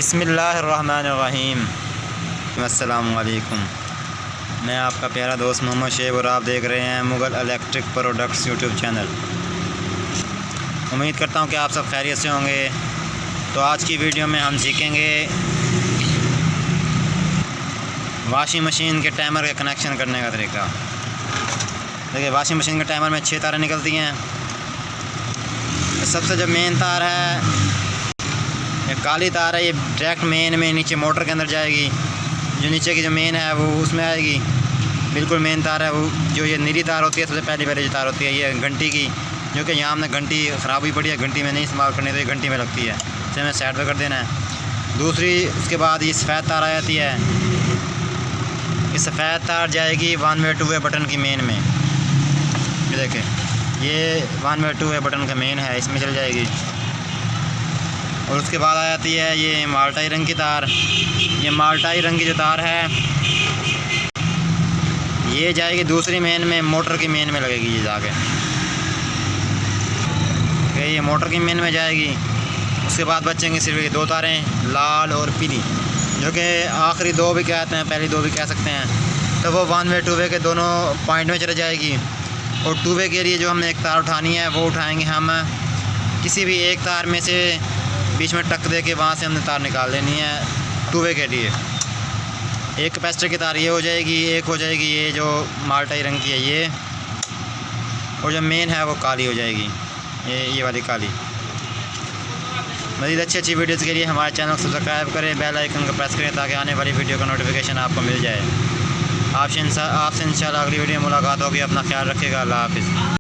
बिस्मिल्लाहिर्रहमानिर्रहीम। अस्सलामु अलैकुम। मैं आपका प्यारा दोस्त मोहम्मद शेब और आप देख रहे हैं Mughal electric products YouTube channel. उम्मीद करता हूं कि आप सब खैरियत से होंगे। तो आज की वीडियो में हम सीखेंगे वॉशिंग मशीन के टाइमर का कनेक्शन करने का तरीका। देखिए, वॉशिंग मशीन के टाइमर में 6 तारें निकलती हैं। सबसे जो मेन तार है, ये काली तार है, ये डायरेक्ट मेन में नीचे मोटर के अंदर जाएगी। जो नीचे की जो मेन है वो उसमें आएगी, बिल्कुल मेन तार है वो। जो ये नीली तार होती है, सबसे पहली जो तार होती है, ये घंटी की, जो कि यहाँ हमने घंटी ख़राब हुई पड़ी है, घंटी में नहीं इस्तेमाल करनी, तो ये घंटी में लगती है, इसे हमें साइड पर कर देना है। दूसरी, उसके बाद ये सफ़ेद तार आ जाती है। ये सफ़ेद तार जाएगी 1 वे 2 वे बटन की मेन में। ये देखें, ये 1 वे 2 वे बटन का मेन है, इसमें चल जाएगी। और उसके बाद आ जाती है ये माल्टाई रंग की तार। ये माल्टाई रंग की जो तार है, ये जाएगी दूसरी मेन में, मोटर की मेन में लगेगी ये जाके। ये मोटर की मेन में जाएगी। उसके बाद बचेंगे सिर्फ ये 2 तारें, लाल और पीली, जो कि आखिरी 2 भी कहते हैं, पहली 2 भी कह सकते हैं। तो वो 1 वे 2 वे के दोनों पॉइंट में चले जाएगी। और 2 वे के लिए जो हमने एक तार उठानी है, वो उठाएंगे हम किसी भी एक तार में से, बीच में टक दे के वहाँ से हमने तार निकाल लेनी है 2 वे के लिए। एक कैपेसिटर की तार ये हो जाएगी, एक हो जाएगी ये जो माल्टाई रंग की है ये, और जो मेन है वो काली हो जाएगी, ये वाली काली। मज़ीद अच्छी वीडियोस के लिए हमारे चैनल को सब्सक्राइब करें, बेल आइकन को प्रेस करें, ताकि आने वाली वीडियो का नोटिफिकेशन आपको मिल जाए। आपसे इंशाल्लाह अगली वीडियो में मुलाकात होगी। अपना ख्याल रखिएगा। अल्लाह हाफ़िज़।